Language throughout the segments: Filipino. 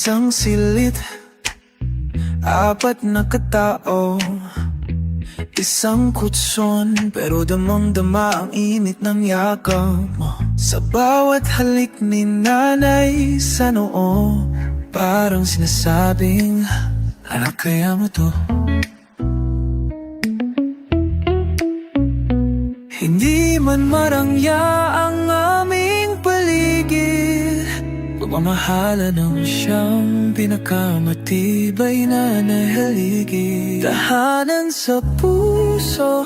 isang silid, apat na katao, isang kutson, pero damang-dama ang init ng yakap mo. Sa bawat halik ni nanay sa noo, parang sinasabing, anak, kaya mo to. Hindi man marangya ang aming paligid, pagmamahala ng siyang pinakamatibay na nahaligi. Tahanan sa puso,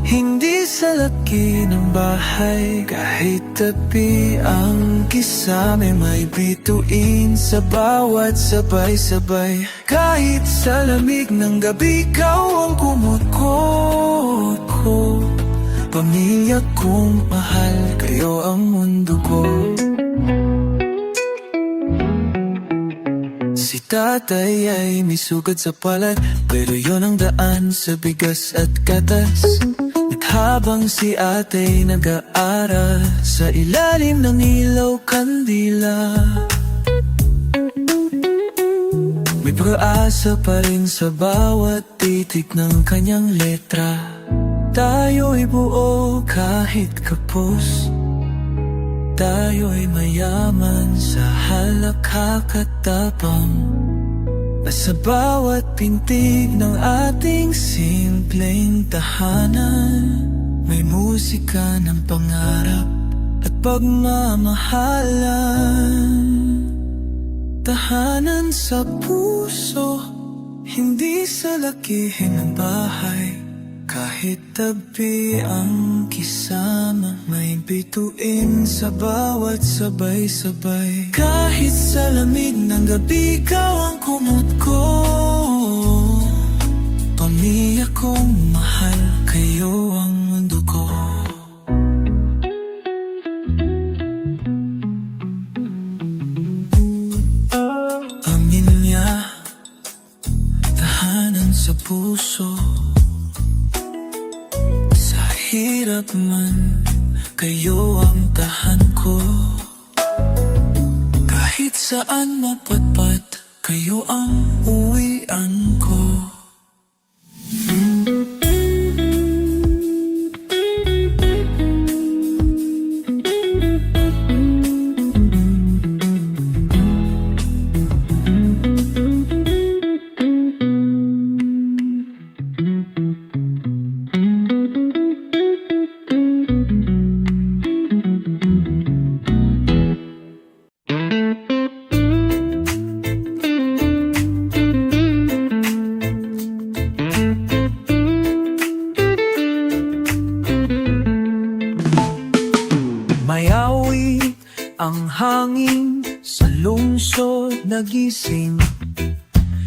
hindi sa laki ng bahay. Kahit tabi ang kisame, may bituin sa bawat sabay-sabay. Kahit sa lamig ng gabi, ikaw ang kumukot ko. Pamilya kong mahal, kayo ang mundo ko. Si tatay ay may sugat sa palad, pero yun ang daan sa bigas at gatas. At habang si atay nag-aaral sa ilalim ng ilaw kandila, may pag-asa pa rin sa bawat titik ng kanyang letra. Tayo'y buo kahit kapos, tayo'y mayaman sa halakhak at tapang. Sa bawat pintig ng ating simpleng tahanan, may musika ng pangarap at pagmamahalan. Tahanan sa puso, hindi sa lakihin ng bahay. Kahit tabi ang kisama, may bituin sa bawat sabay-sabay. Kahit sa lamig ng gabi, ikaw ang kumot ko. Pamilya kong mahal, kayo ang mundo ko. Amin niya, tahanan sa puso. Hirap man, kayo ang tahan ko. Kahit saan mapatpat, kayo ang uwian ko. Mayawi ang hangin sa lungsod nagising.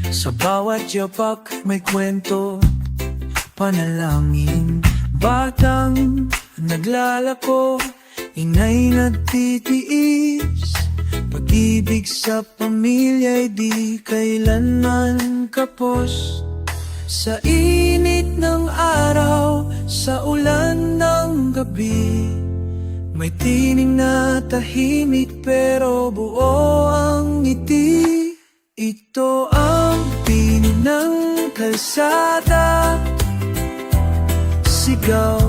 Sa bawat yapak may kwento, panalangin. Batang naglalako, inay nagtitiis. Pag-ibig sa pamilya'y di kailanman kapos. Sa init ng araw, sa ulan ng gabi, may tining na tahimik pero buo ang ngiti. Ito ang pinig ng kalsada, sigaw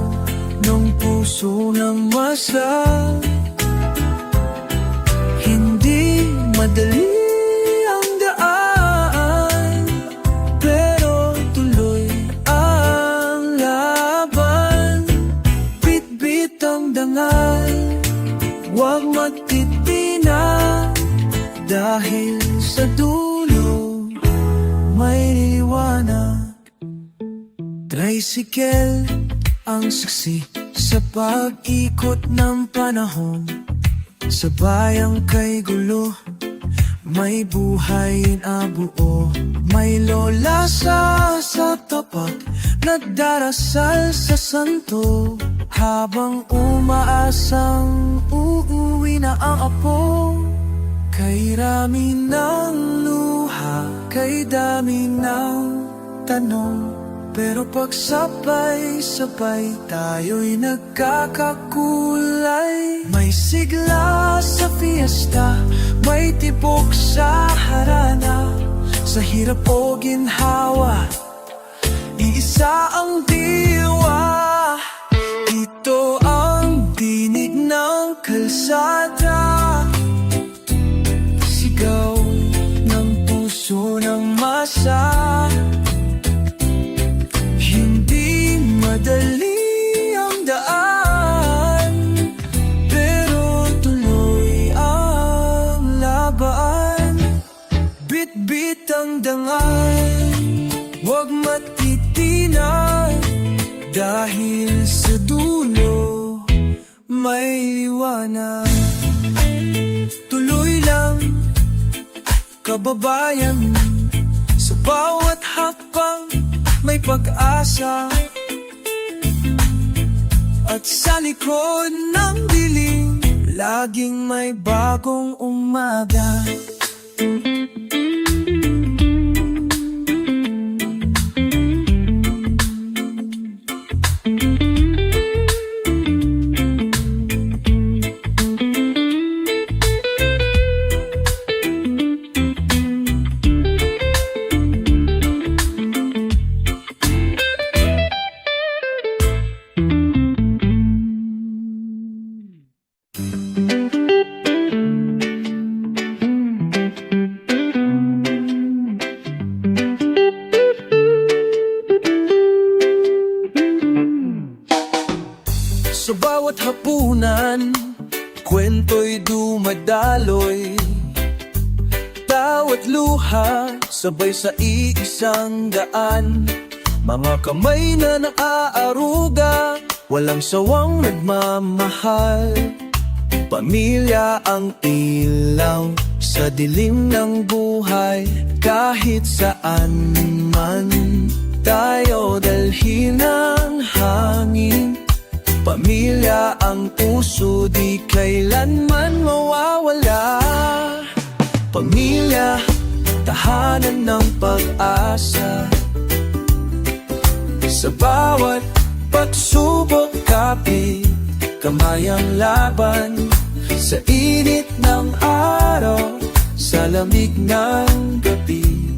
ng puso ng masa. Hindi madali ang daan, pero tuloy ang laban. Bit-bit ang dangal, huwag magtitina, dahil sa dulo may liwanag. Tricycle ang saksi sa pag-ikot ng panahon. Sa bayang kay gulo, may buhay na buo. May lola sa tapat, nagdarasal sa santo, habang umaasang uuwi na ang apo. Kay rami ng luha, kay dami ng tanong, Pero pag sabay-sabay tayo'y nagkakakulay. May sigla sa fiesta, may tibok sa harana. Sa hirap o ginhawa, iisa ang diwa. Ito ang tinig ng kalsada, sigaw ng puso ng masa. Hindi madali ang daan, pero tuloy ang laban. Bit-bit ang dangal, huwag matitinan, dahil sa dulo may liwanag. Tuloy lang, kababayan, sa bawat hakbang may pag-asa. At sa likod ng dilim, laging may bagong umaga. Sa bawat hapunan, kwento'y dumadaloy. Bawat luha, sabay sa iisang daan. Mga kamay na naaaruga, walang sawang nagmamahal. Pamilya ang ilaw sa dilim ng buhay. Kahit saan man tayo dalhin ng hangin, pamilya ang puso, di kailanman mawawala. Pamilya, tahanan ng pag-asa. Sa bawat pagsubok, kapit kamay ang laban. Sa init ng araw, sa lamig ng gabi,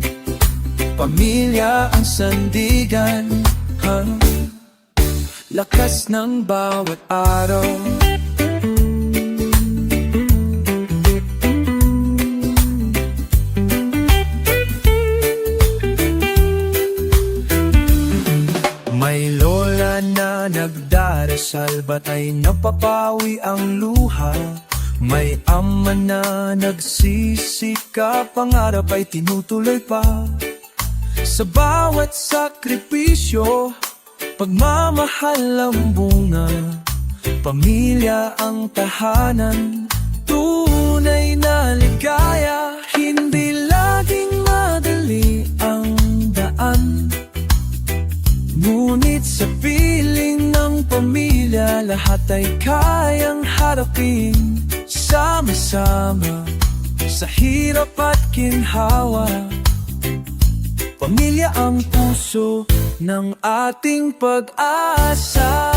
pamilya ang sandigan. Lakas ng bawat araw. May lola na nagdarasal, ba't ay napapawi ang luha? May ama na nagsisikap, pangarap ay tinutuloy pa. Sa bawat sakripisyo, pagmamahal ang bunga. Pamilya ang tahanan, tunay na ligaya. Hindi laging madali ang daan, ngunit sa piling ng pamilya, lahat ay kayang harapin. Sama-sama sa hirap at ginhawa, pamilya ang puso ng ating pag-asa.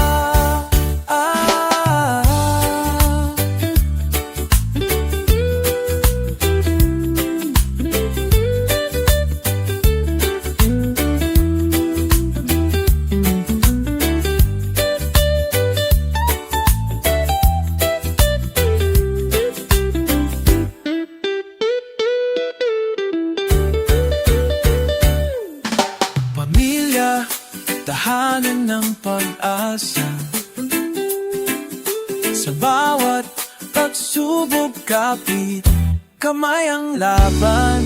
Pamilya, tahanan ng pag-asa. Sa bawat pagsubok, kapit kamay ang laban.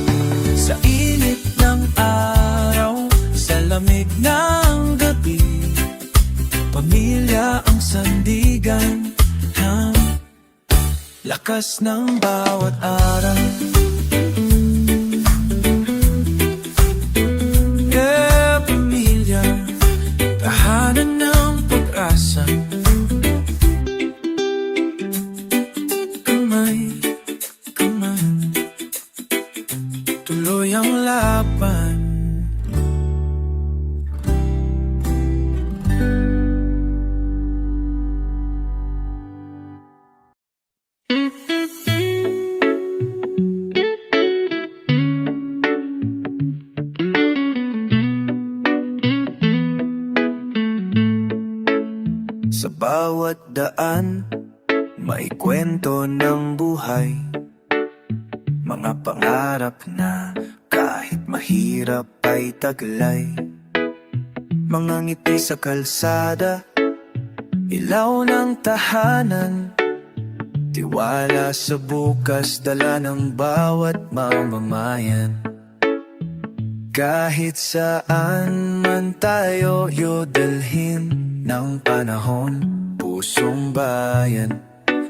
Sa init ng araw, sa lamig ng gabi, pamilya ang sandigan. Lakas ng bawat araw. Pamilya, tahanan ng pag-asa. Kamay, tuloy ang laban. Sa bawat daan, may kwento ng buhay. Mga pangarap na kahit mahirap ay taglay. Mga ngiti sa kalsada, ilaw ng tahanan. Tiwala sa bukas, dala ng bawat mamamayan. Kahit saan man tayo dalhin ng panahon, pusong bayan,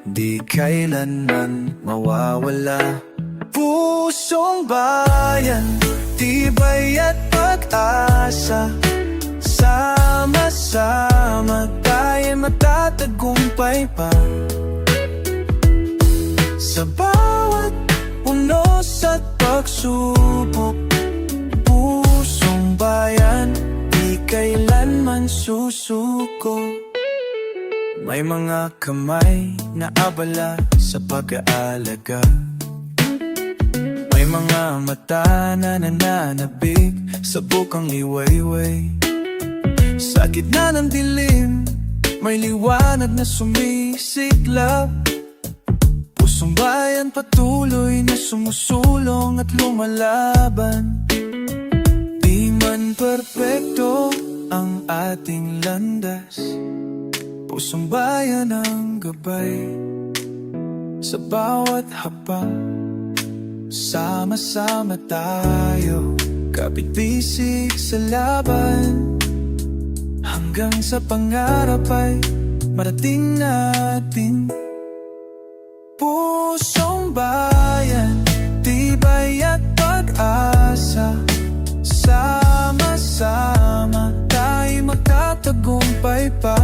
di kailanman mawawala. Pusong bayan, tibay at pag-asa. Sama-sama tayo matatagumpay pa. Sa bawat unos at pagsubok, pusong bayan, di kailanman susuko. May mga kamay na abala sa pag-aalaga. May mga mata na nananabik sa bukang liwayway. Sa gitna ng dilim, may liwanag na sumisiklab. Pusong bayan patuloy na sumusulong at lumalaban. Di man perpekto ang ating landas, pusong bayan ang gabay. Sa bawat hakbang, sama-sama tayo, kapit-bisig sa laban. Hanggang sa pangarap ay marating natin. Pusong bayan, tibay at pag-asa. Sama-sama tayo magtatagumpay pa.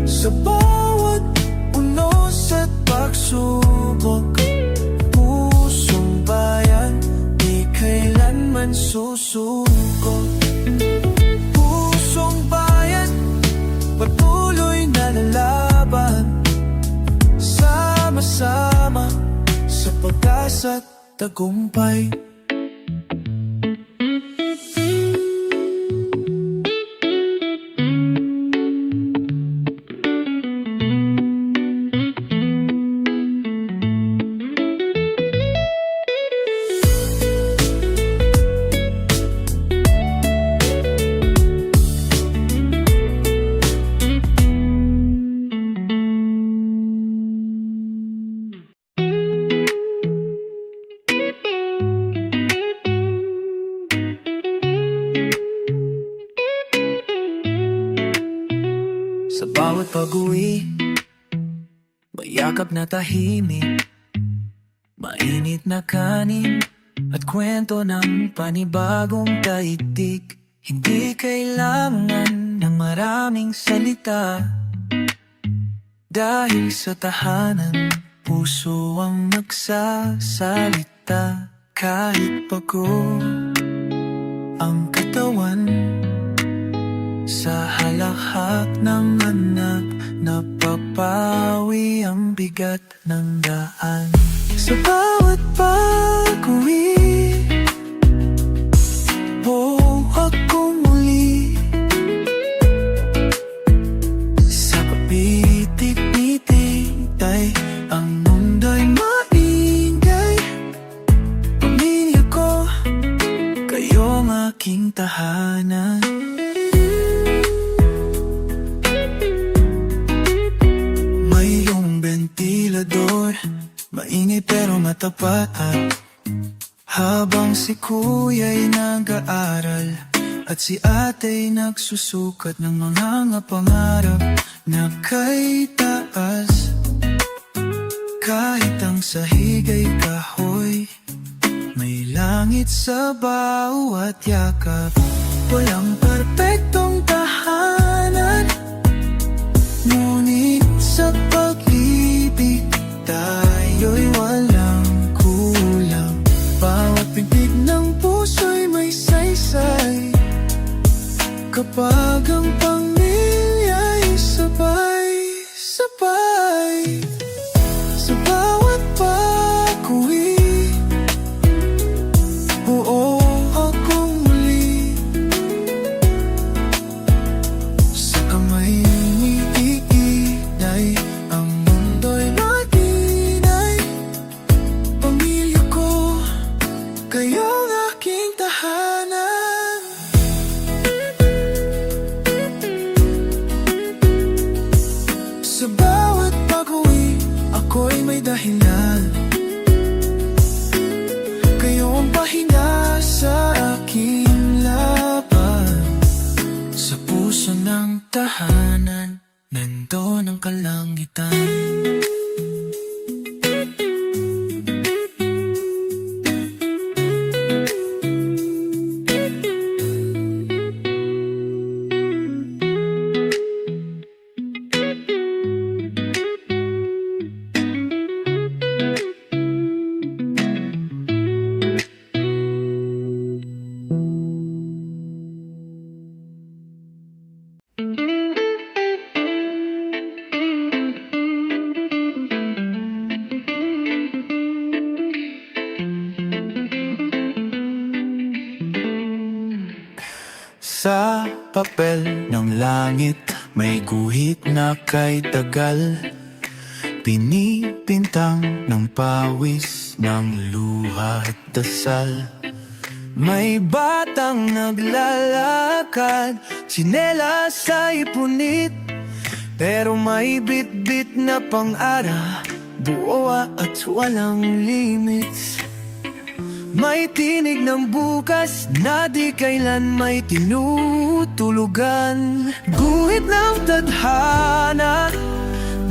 Sa bawat unos at pagsubok, pusong bayan, di kailanman susuko. Pusong bayan, patuloy na lalaban. Sama-sama sa pag-asa't tagumpay. Sa bawat pag-uwi, may yakap na tahimik, mainit na kanin at kwento ng panibagong daigdig. Hindi kailangan ng maraming salita, dahil sa tahanan, puso ang nagsasalita. Kahit pagod ang katawan, sa halakhak ng anak, napapawi ang bigat ng daan. Sa bawat pag-uwi, ako muli. Sa papitik-pitik tay, ang mundo'y maingay. Pamilya ko, kayong aking tahanan. Maingay pero matapat, habang si kuya'y nag-aaral at si ate'y nagsusukat ng mga pangarap na kay taas. Kahit ang sahig ay kahoy, may langit sa bawat yakap. Walang perpektong tahanan, ngunit sa pag-ibig tayo'y walang kulang. Bawat pigpig ng puso'y may saysay, kapag ang pamilya'y sabay-sabay. Sa bawat pag-uwi, buo akong muli. Sa sa papel ng langit, may guhit na kay tagal, pinipintang ng pawis ng luha at dasal. May batang naglalakad, tsinelas ay punit, pero may bit-bit na pang-ara, buo at walang limits. May tinig ng bukas na di kailan may tinutulugan. Guhit ng tadhana,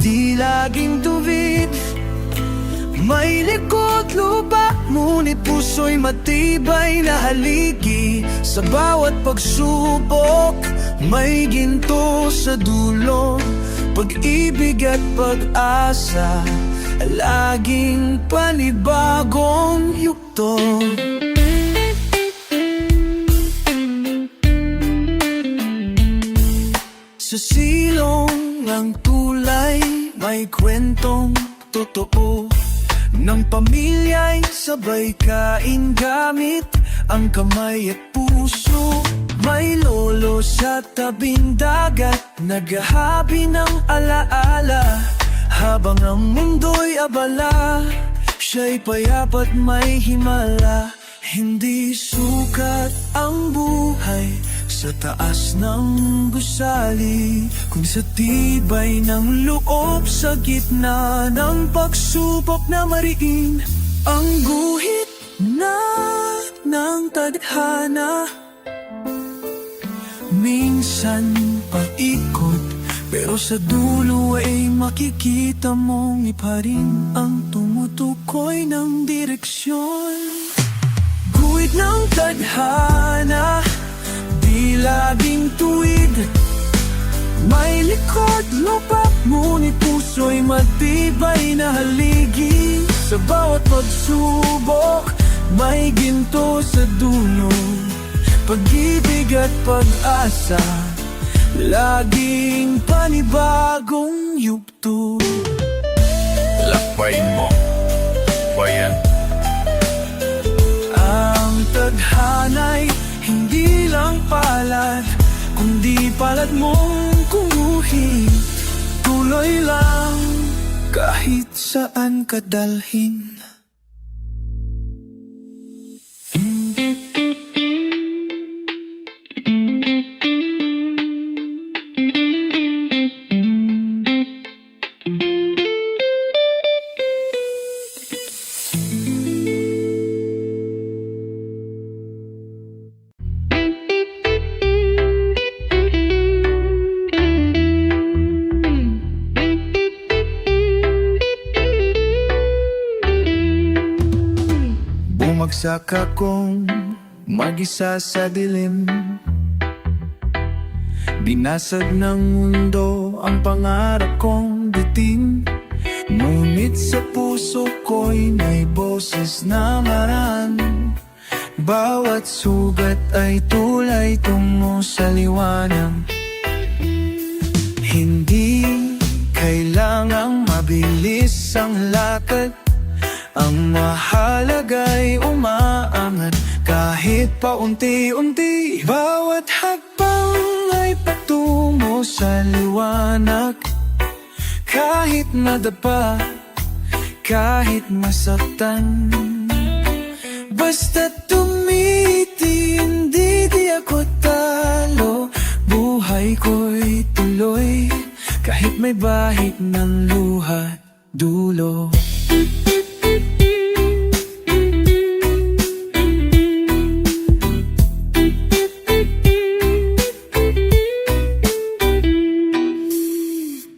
di laging tuwid. May likod lupa, ngunit puso'y matibay na haligi. Sa bawat pagsubok, may ginto sa dulo. Pag-ibig at pag-asa, laging panibagong yugto. Sa silong ng tulay, may kwentong totoo ng pamilya'y sabay kain gamit ang kamay at puso. May lolo sa tabing dagat, naghahabi ng alaala. Habang ang mundo'y abala, siya'y payapat may himala. Hindi sukat ang buhay sa taas ng gusali, kung sa tibay ng loob sa gitna ng pagsubok na mariin. Ang guhit na ng tadhana, minsan paikot, pero sa dulo ay makikita mong iparin ang tumutukoy ng direksyon. Guhit ng tadhana, di laging tuwid. May likod lupa, ngunit puso'y matibay na haligi. Sa bawat pagsubok, may ginto sa dulo. Pag-ibig at pag-asa, laging panibagong yugto. Lakbayin mo, bayan. Ang tadhana'y hindi lang palad, kundi palad mong kumuhit. Tuloy lang kahit saan ka dalhin. Bumagsak akong mag-isa sa dilim. Binasag ng mundo ang pangarap kong bitin. Ngunit sa puso ko'y may boses na maran. Bawat sugat ay tulay tungo sa liwanag. Hindi kailangang mabilis ang lakad, ang mahalaga'y umaangat kahit paunti-unti. Bawat hakbang ay patungo sa liwanag. Kahit nadapa, kahit masaktan, basta tumitindi, di ako talo. Buhay ko'y tuloy, kahit may bahid ng luha dulo.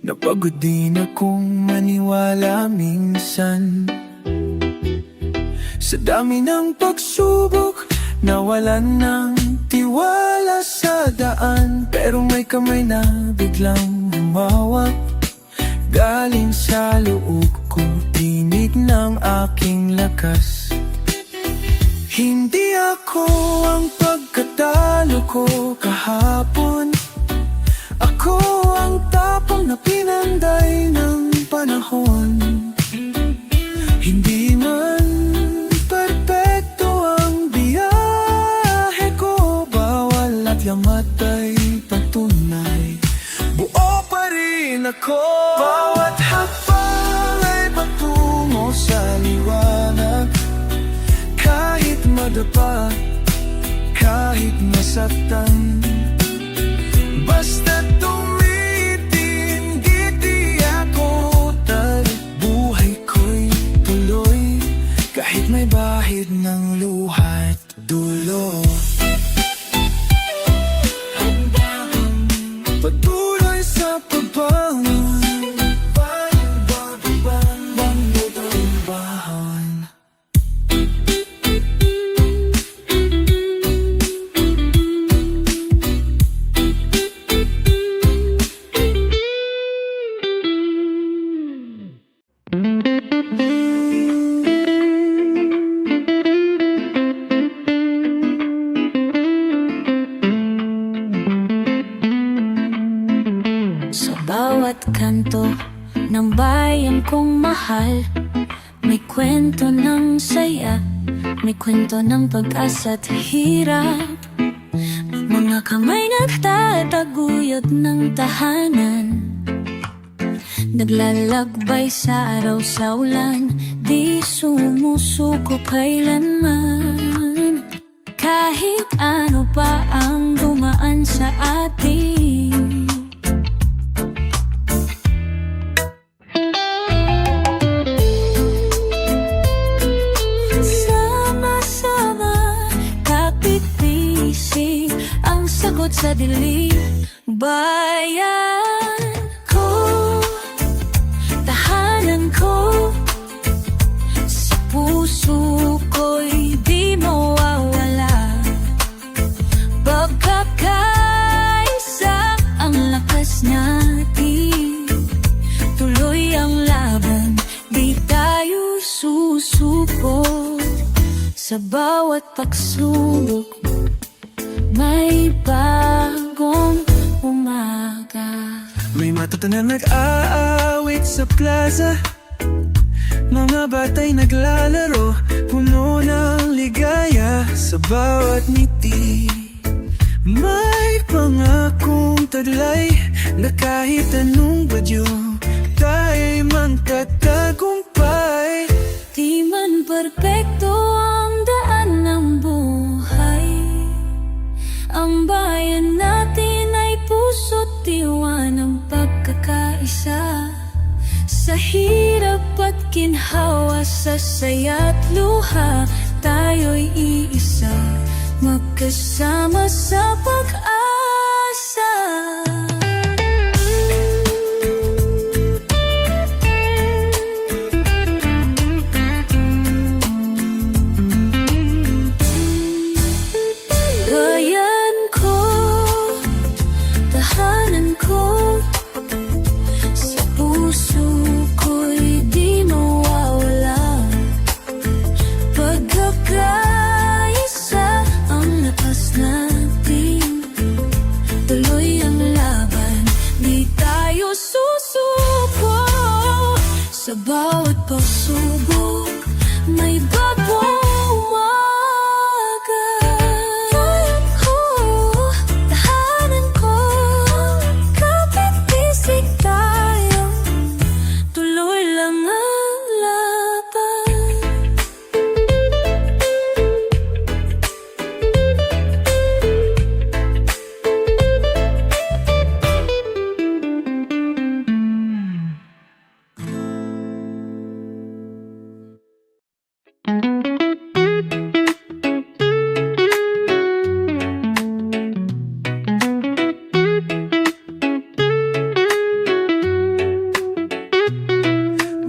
Napagod din akong maniwala minsan. Sa dami ng pagsubok, nawalan ng tiwala sa daan. Pero may kamay na biglang humawak, galing sa loob ko, tinig ng aking lakas. Hindi ako ang pagkatalo ko kahapon. Ako ang tapang na pinanday ng panahon. Hindi man perpekto ang biyahe ko, bawal at yamat ay patunay, buo pa rin ako. Bawat hakbang ay patungo sa liwanag, kahit madapa, kahit masaktan, basta tumitindig di ako talit. Buhay ko'y tuloy, kahit may bahid ng luha't dulo. Patuloy sa pagbangon, banggit ang bahan. Sa bawat kanto ng bayan kong mahal, may kwento ng saya, may kwento ng pag-asa at hirap. Mga kamay nagtataguyod ng tahanan, naglalakbay sa araw sa ulan, di sumusuko kailanman. Kahit ano pa ang dumaan sa atin, sama-sama kapit-pisig ang sagot sa dilim. Bayan ko, tahanan ko, sa puso ko'y di mawawala. Pagkakaisa ang lakas natin, tuloy ang laban, di tayo susuko. Sa bawat pagsubok, may bagong umaga. May matuto na nag-aawit sa plaza, mga batay naglalaro, puno ng ligaya sa bawat ngiti. May pangakong taglay na kahit anong badyo, tayo'y magtatagumpay. Di man perpekto ang daan ng buhay, ang bayan natin ay puso't diwa ng pagkakaisa. Sa hirap at ginhawa, sa saya't luha, tayo'y iisa, magkasama sa pag-asa. Bayan ko, tahanan ko, sa puso ko'y di mawawala. Pagkakaisa ang lakas natin, tuloy ang laban, di tayo susuko. Sa bawat pagsubok, may bagong umaga. Bayan ko, tahanan ko, kapit-bisig tayo, tuloy lang ang laban.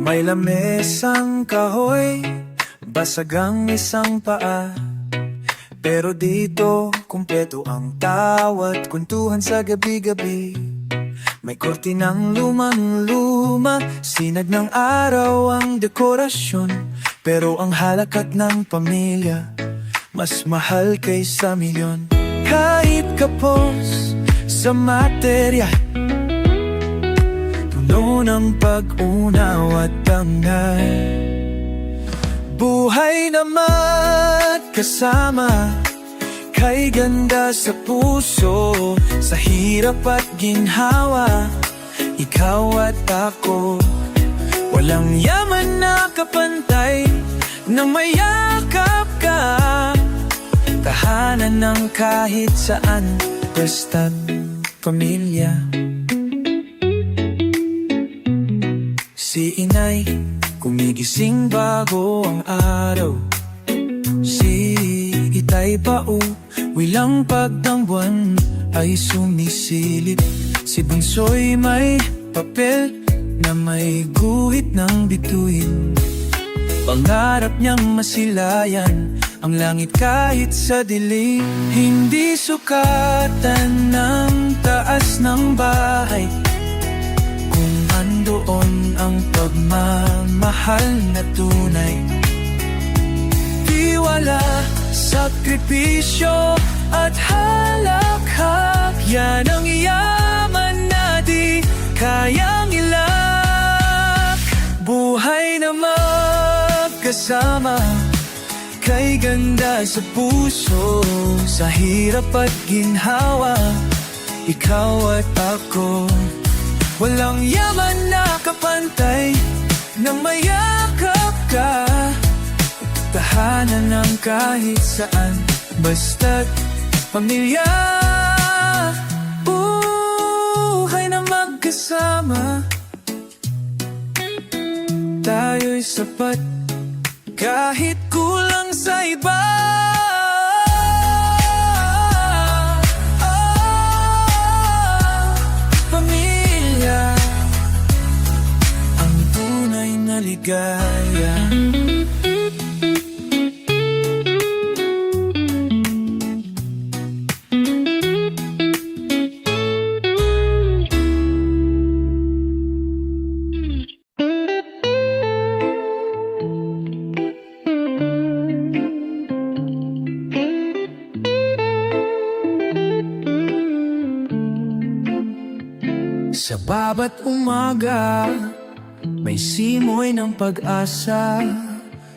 May lamesang kahoy, basag ang isang paa, pero dito kumpleto ang tawat kwentuhan sa gabi-gabi. May kortinang lumang-luma, sinag ng araw ang dekorasyon, pero ang halakat ng pamilya mas mahal kaysa milyon. Kahit kapos sa materya, puno ng pag-unaw at dangal, buhay na magkasama Kay ganda sa puso, sa hirap at ginhawa, ikaw at ako. Walang yaman na kapantay, na mayakap ka. Tahanan ng kahit saan, basta't pamilya. Si inay, kumigising bago ang araw. Si itay wilang pagdang buwan ay sumisilip. Si bunsoy may papel na may guhit ng bituin. Pangarap niyang masilayan ang langit kahit sa dilim. Hindi sukatan ng taas ng bahay kung andoon ang pagmamahal na tunay. Tiwala, sakripisyo at halakhak, yan ang yaman na di kayang ilak. Buhay na magkasama, kay ganda sa puso, sa hirap at ginhawa, ikaw at ako. Walang yaman na kapantay, na mayakap ka. Tahanan ng kahit saan, basta't pamilya. Buhay na magkasama, tayo'y sapat kahit kulang sa iba. Pamilya ang tunay na ligaya. Sa babat umaga, may simoy ng pag-asa,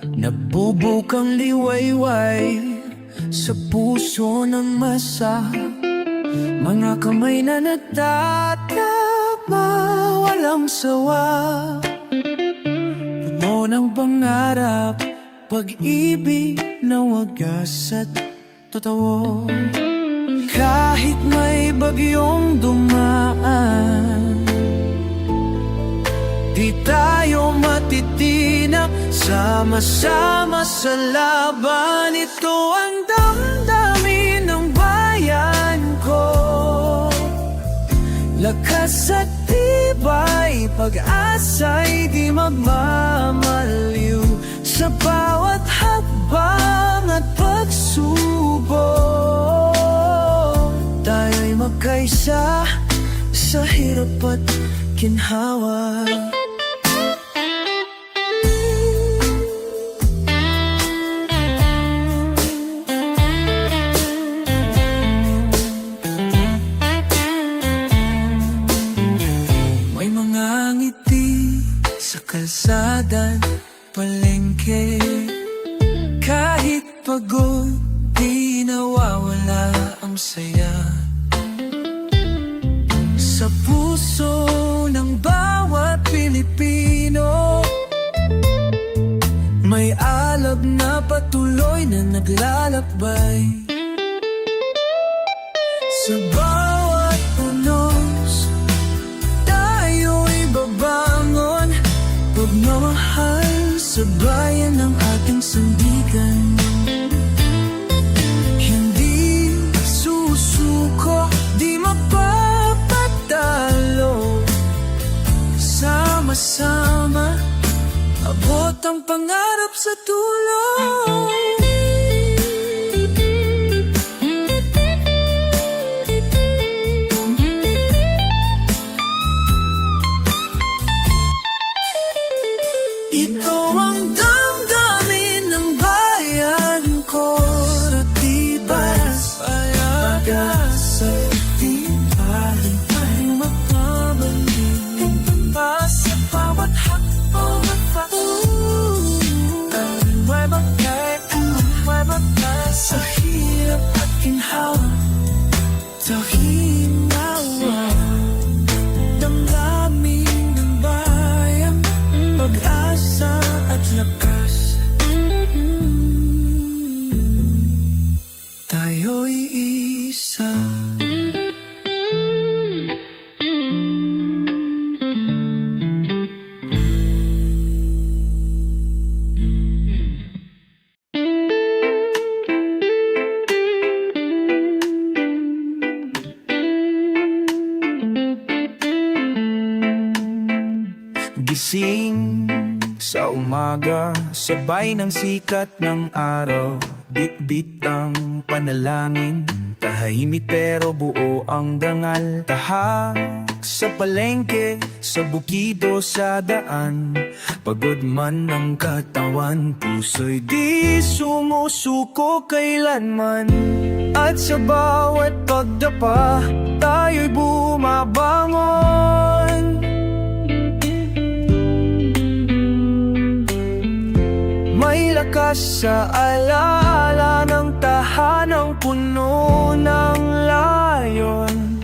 nabubukang liwayway sa puso ng masa. Mga kamay na nagtatapa, walang sawa, puno ng pangarap, pag-ibig na wagas at totoo. Kahit may bagyong dumaan, di tayo matitinak, sama-sama sa laban. Ito ang damdamin ng bayan ko, lakas at tibay, pag-asa'y di magmamaliw. Sa bawat hakbang at pagsubok, tayo'y magkaisa sa hirap at ginhawa. May mga ngiti sa kalsada, palengke, kahit pagod, di nawawala ang saya. Sa puso ng bawat Pilipino, may alab na patuloy na naglalakbay. Sa bawat unos, tayo'y babangon, pagmamahal sa bayan ng ating sandigan. Hindi susuko, di mapapatalo, sama-sama abot ang pangarap sa tulong. Ito ang damdamin ng bayan ko, sa tibas, pag-asa, tibay, ay magmamaling pa sa bawat hakbang at paso. Tayo'y magkaya Tahinawa, damdamin ng bayan, pag-asa at lakas. Tayo'y isa. Gising sa umaga, sabay ng sikat ng araw. Bit-bit ang panalangin, tahimik pero buo ang dangal. Tahak sa palengke, sa bukido, sa daan. Pagod man ang katawan, puso'y di sumusuko kailanman. At sa bawat pagdapa, tayo'y bumabangon. May lakas sa alaala ng tahanang puno ng layon.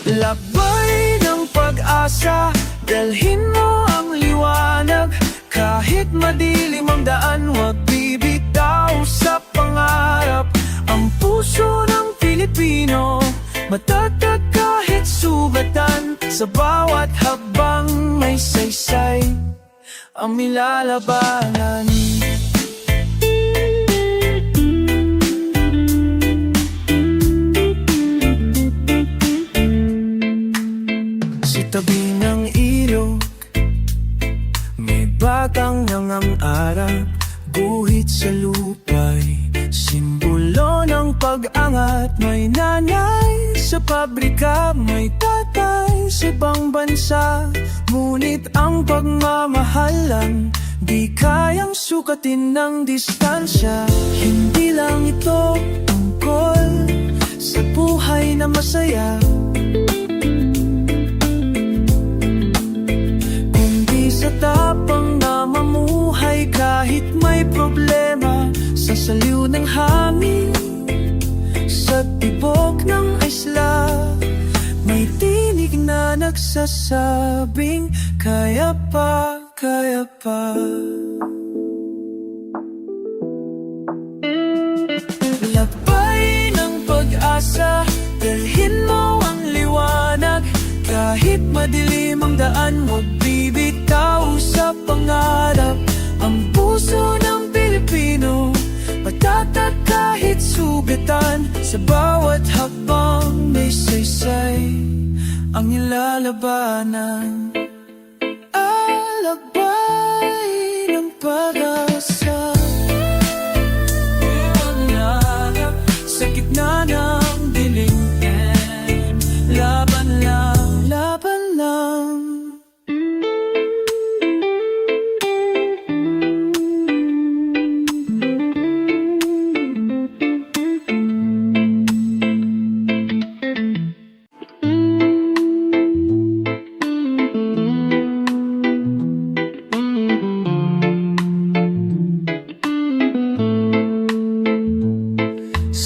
Labay ng pag-asa, dalhin mo ang liwanag. Kahit madilim ang daan, huwag bibitaw sa pangarap. Ang puso ng Pilipino, matatag kahit sugatan. Sa bawat habang may saysay ang nilalabanan. Sa tabi ng ilog, may batang nangangarap. Guhit sa lupay, simbolo ng pag-angat. May nanay sa pabrika, may tatay sa ibang bansa. Ngunit ang pagmamahalan, di kayang sukatin ng distansya. Hindi lang ito tungkol sa buhay na masaya, kundi sa tapang na mamuhay kahit may problema. Sa saliw ng hangin, sa tibok ng isla, may tinig na nagsasabing, kaya pa, kaya pa. Labay ng pag-asa, dalhin mo ang liwanag. Kahit madilim ang daan, huwag bibitaw sa pangarap. Ang puso ng Pilipino, matatag kahit sugatan. Sa bawat hakbang may saysay ang nilalabanan. Alabay ng pag-asa, sa gitna ng dilim. Laban lang, laban lang.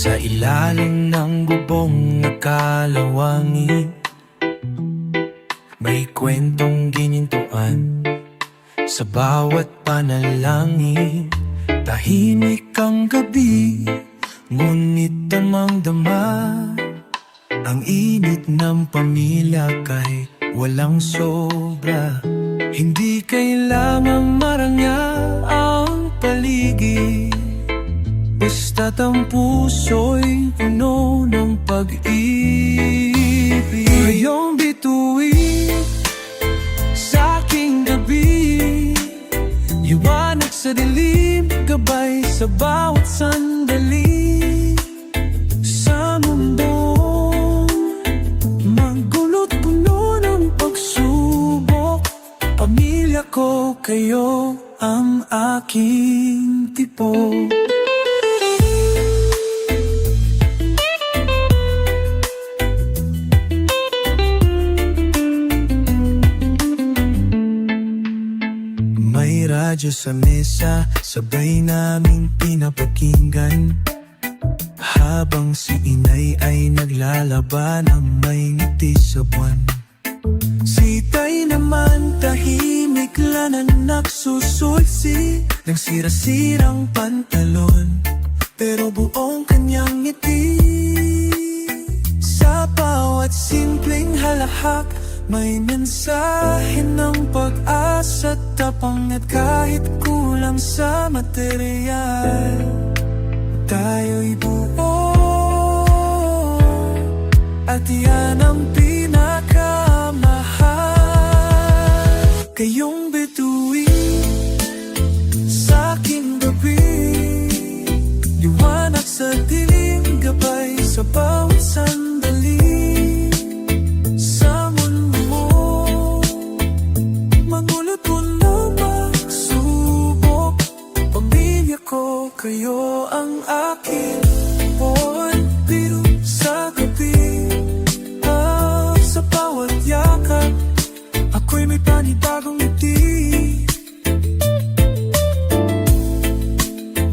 Sa ilalim ng bubong na kalawangin, may kwentong ginintuan. Sa bawat panalangin, tahimik ang gabi, ngunit damang-dama ang init ng pamilya kahit walang sobra. Hindi kailangang marangal ang paligid, basta't ang puso'y puno ng pag-ibig. Ngayong bituin sa aking gabi, liwanag sa dilim, gabay sa bawat sandali. Sa mundong magulot puno ng pagsubok, pamilya ko, kayo ang aking tipok. May radyo sa mesa, sabay naming pinapakinggan. habang si inay ay naglalaban ng may ngiti sa buwan. Si tay naman tahimik lang na nagsusulsi ng sira-sirang pantalon, pero buong kanyang ngiti. Sa bawat simpleng halahak may mensahe ng pag-asa, tapang at kahit kulang sa material, tayo'y buo. At yan ang pinakamahal. Kayong bituin sa aking gabi, liwanag sa dilim, gabay sa bawat sandali. Sa mundo mo, magulat mo na magsubok. Pamilya ko, kayo ang aking buwan. Biro sa gabi, sa bawat yakap, ako'y may panibagong ngiti.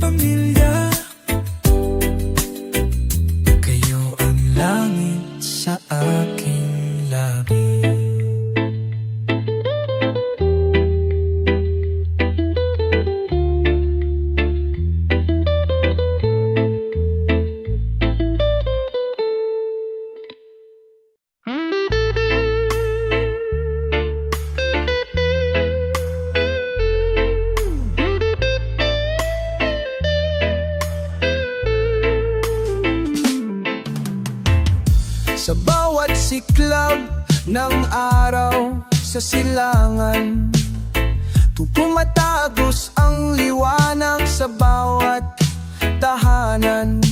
Pamilya, kayo ang langit sa aking labi. Sa bawat siklab ng araw sa silangan, tumatagos ang liwanag sa bawat tahanan.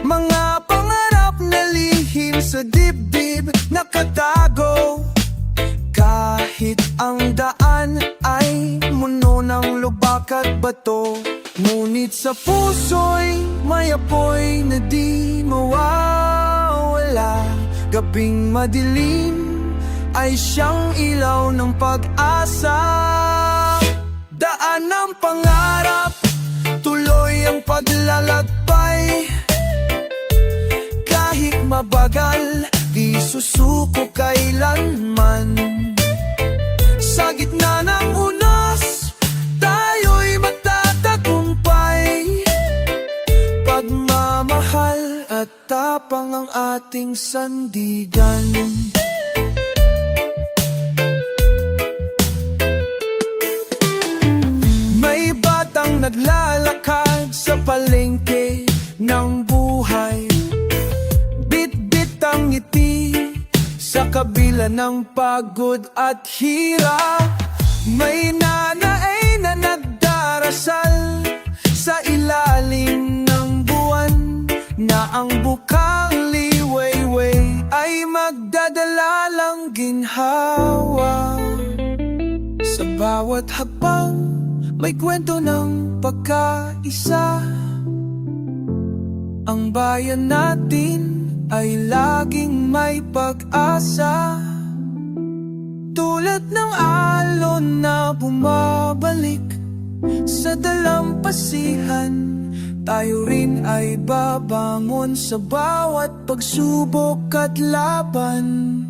Mga pangarap na lihim sa dibdib nakatago, kahit ang daan ay muno ng lubak at bato. Ngunit sa puso'y may apoy na di mawawala. Gabing madilim ay siyang ilaw ng pag-asa. Daan ng pangarap, tuloy ang paglalakbay. Kahit mabagal, di susuko kailanman. Sa gitna ng unos, tayo'y magtatagumpay. Pagmamahal at tapang ang ating sandigan. May batang naglalakad sa palengke ng buhay, bit-bit ang ngiti sa kabila ng pagod at hirap. May nanay na nagdarasal sa ilalim ng buwan, na ang bukang liwayway ay magdadala lang ginhawa. Sa bawat hakbang may kwento ng pagkaisa. Ang bayan natin ay laging may pag-asa. Tulad ng alon na bumabalik sa dalampasihan, tayo rin ay babangon sa bawat pagsubok at laban.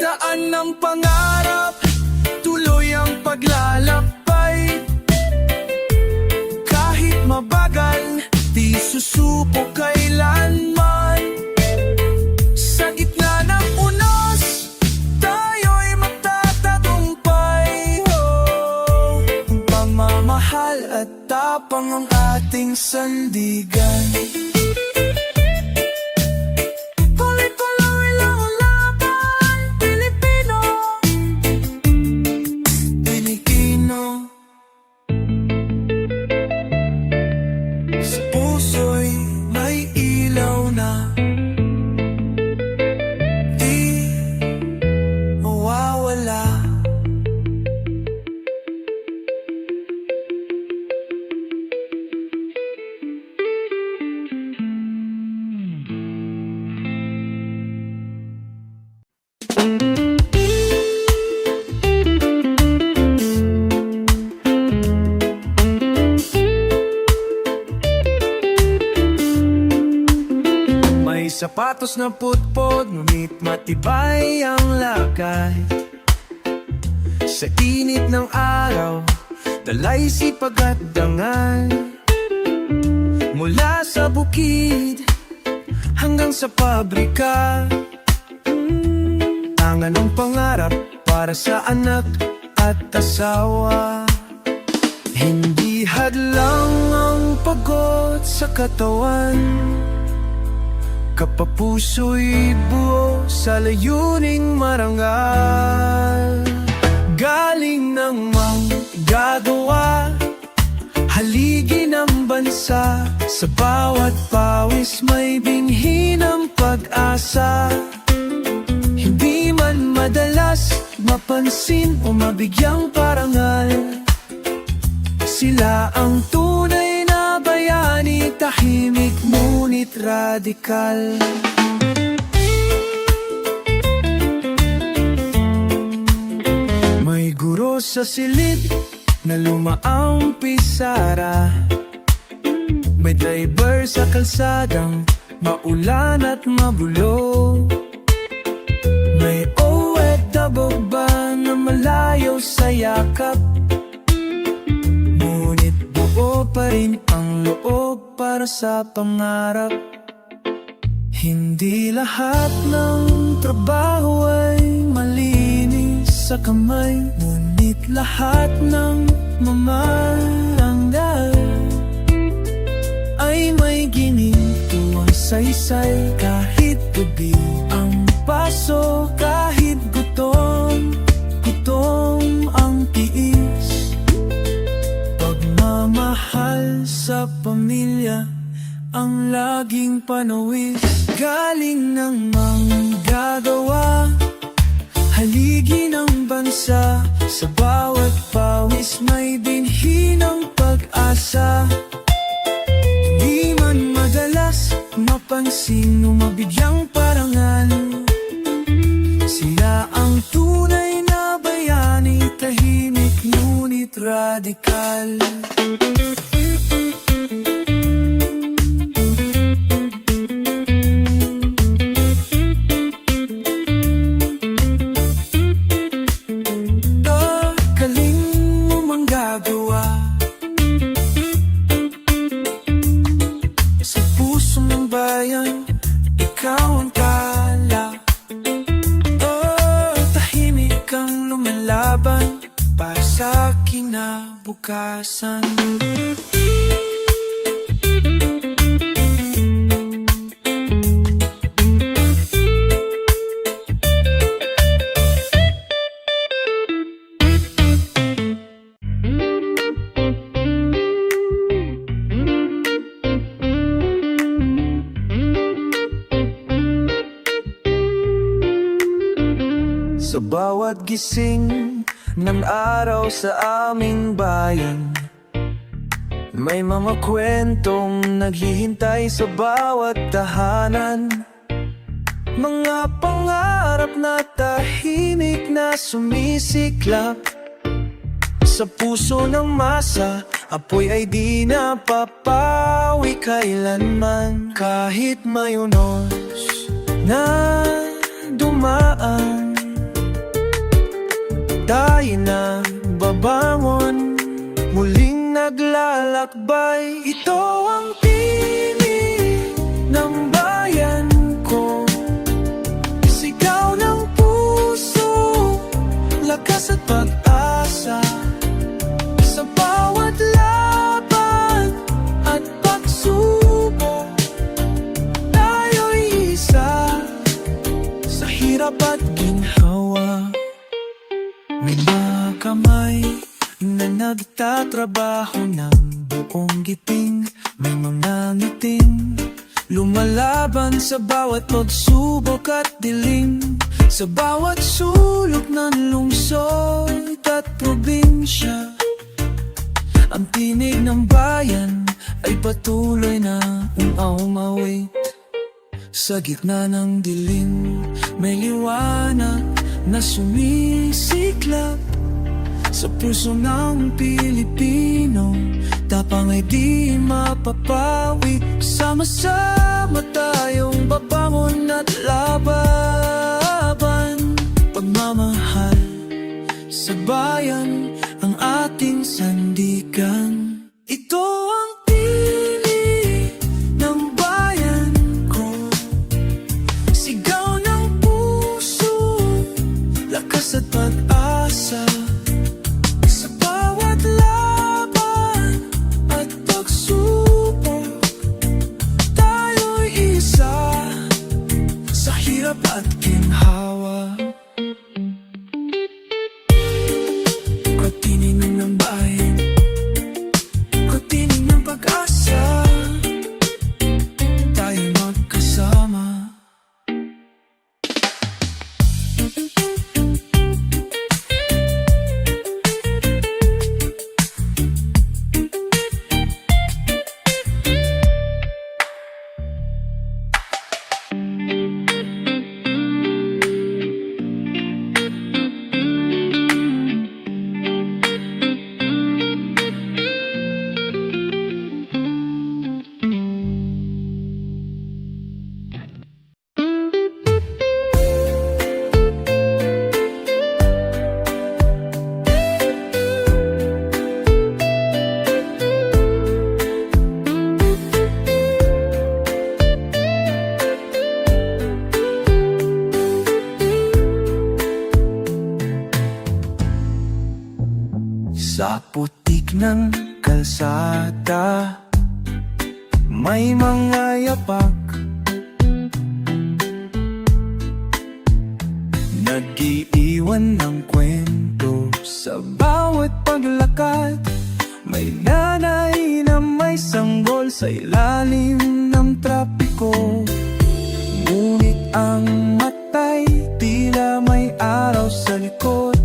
Daan ng pangarap, tuloy ang paglalakbay. Kahit mabagal, di susuko kailanman. Sa gitna ng unos, tayo'y magtatagumpay. Ang pagmamahal at tapang ang ating sandigan. Tuloy-tuloy lang ang laban, Pilipino. Pilipino. Sa puso'y may ilaw na di mawawala. sapatos na putpod, ngunit matibay ang lakay. Sa init ng araw, dalay sipag at dangal. Mula sa bukid hanggang sa pabrika, tangan ng pangarap para sa anak at asawa. Hindi hadlang ang pagod sa katawan, kapapuso'y buo sa layuning marangal. Galing ng manggagawa, haligi ng bansa, sa bawat pawis may binhi ng pag-asa. Hindi man madalas mapansin o mabigyang parangal, sila ang tunay na bayani, tahimik ngunit radikal. May guro sa silid na lumaang pisara, may driver sa kalsadang maulan at mabulo, may OFW ba na malayo sa yakap, ngunit buo pa rin ang loob para sa pangarap. Hindi lahat ng trabaho ay malinis sa kamay, ngunit lahat ng mamaranggal ay may ginituang saysay. Kahit gabi ang paso, kahit gutom ang tiis, pagmamahal sa pamilya ang laging panawis. Galing ng manggagawa, haligi ng bansa, sa bawat pawis may binhi ng pag-asa. Di man madalas mapansin o mabigyang parangal, sila ang tunay na bayani, tahimik ngunit radikal. Sa puso ng bayan, ikaw ang tala. Tahimik kang lumalaban para sa kinabukasan. Sa bawat gising ng araw sa aming bayan, may mga kwentong naghihintay sa bawat tahanan. Mga pangarap na tahimik na sumisiklap sa puso ng masa, apoy ay di napapawi kailanman. Kahit may unos na dumaan, tayo na babangon, muling naglalakbay. Ito ang tinig ng bayan ko, sigaw ng puso, lakas at pag-asa. Sa bawat laban at pagsubok, tayo'y isa sa hirap at ginhawa. May mga kamay na nagtatrabaho ng buong giting, may mga ngiting lumalaban sa bawat pagsubok at dilim, sa bawat sulok ng lungsod at probinsya. Ang tinig ng bayan ay patuloy na umawit. Sa gitna ng dilim, may liwanag na sumisiklap sa puso ng Pilipino. Tapang ay di mapapawi, sama-sama tayong babangon. at ginhawa. Kutining ng bayan, kutining ng pag-asa, tayo magkasama. Sa putik ng kalsada, may mga yapak, nag-iiwan ng kwento sa bawat paglakad. May nanay na may sanggol sa ilalim ng trapiko, ngunit ang matay tila may araw sa likod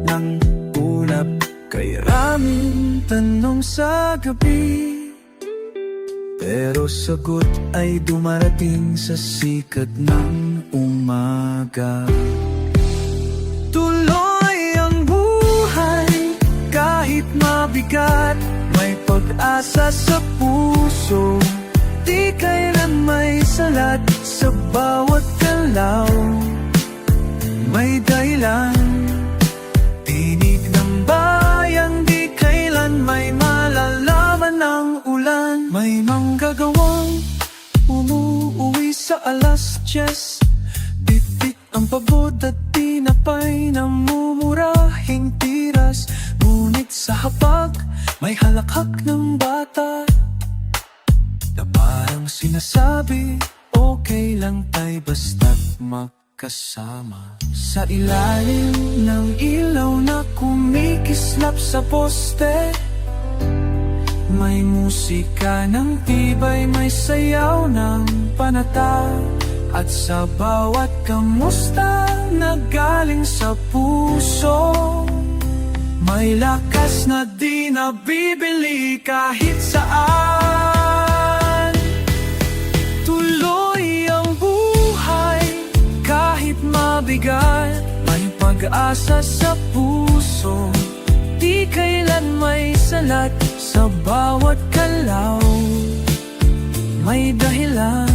ng ulap. Kay raming tanong sa gabi, pero sagot ay dumarating sa sikat ng umaga. Tuloy ang buhay kahit mabigat, may pag-asa sa puso, di kailan may salat sa bawat galaw. May dahilan, tinig ng bayan, di kailan may malalaman ng ulan. May manggagawang umuuwi sa alas 10, bit-bit ang pagod at tinapay na mumurahing tiras. Ngunit sa hapag, may halakhak ng bata na parang sinasabi, okay lang tayo basta't magkasama. Sa ilalim ng ilaw na kumikislap sa poste, may musika ng tibay, may sayaw ng panata. At sa bawat kamusta na galing sa puso, may lakas na di nabibili kahit saan. Tuloy ang buhay kahit mabigat, may pag-asa sa puso, di kailan may salat sa bawat galaw. May dahilan,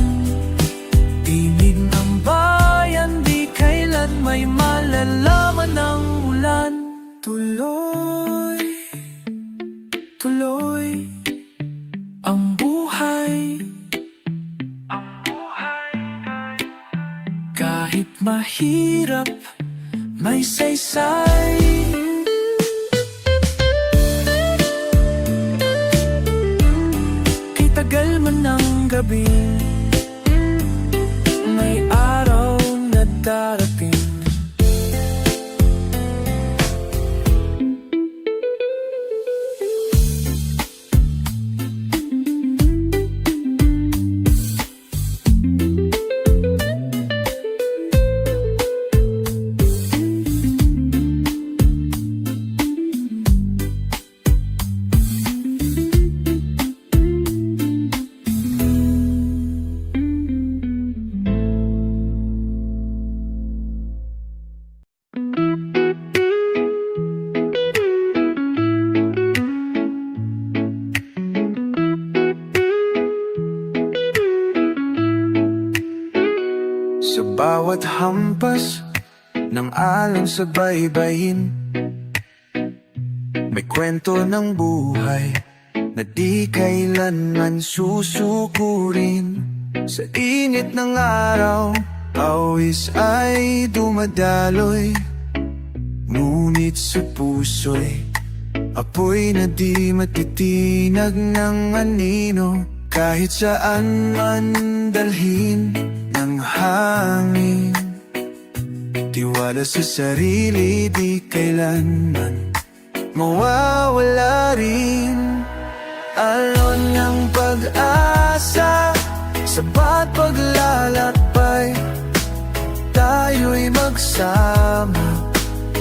tinig ng bayan, di kailan may malalaman ng ulan. Tuloy, tuloy ang buhay, kahit mahirap, may saysay. Tagal man ng gabi, may araw na darating. Sa bawat hampas ng alon sa baybayin, may kwento ng buhay na di kailanman susukurin. Sa init ng araw, pawis ay dumadaloy, ngunit sa puso'y apoy na di matitinag ng anino. Kahit saan man dalhin ng hangin, Tiwala sa sarili di kailanman mawawala rin. Alon ng pag-asa sa bawat paglalakbay, tayo'y magsama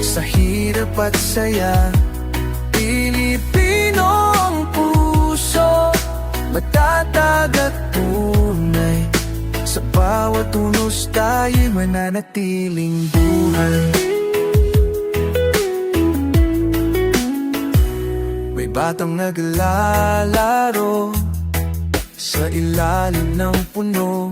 sa hirap at saya. Pilipino ang puso, matatag at tunay. Sa bawat unos tayo'y mananatiling buhay. May batang naglalaro sa ilalim ng puno,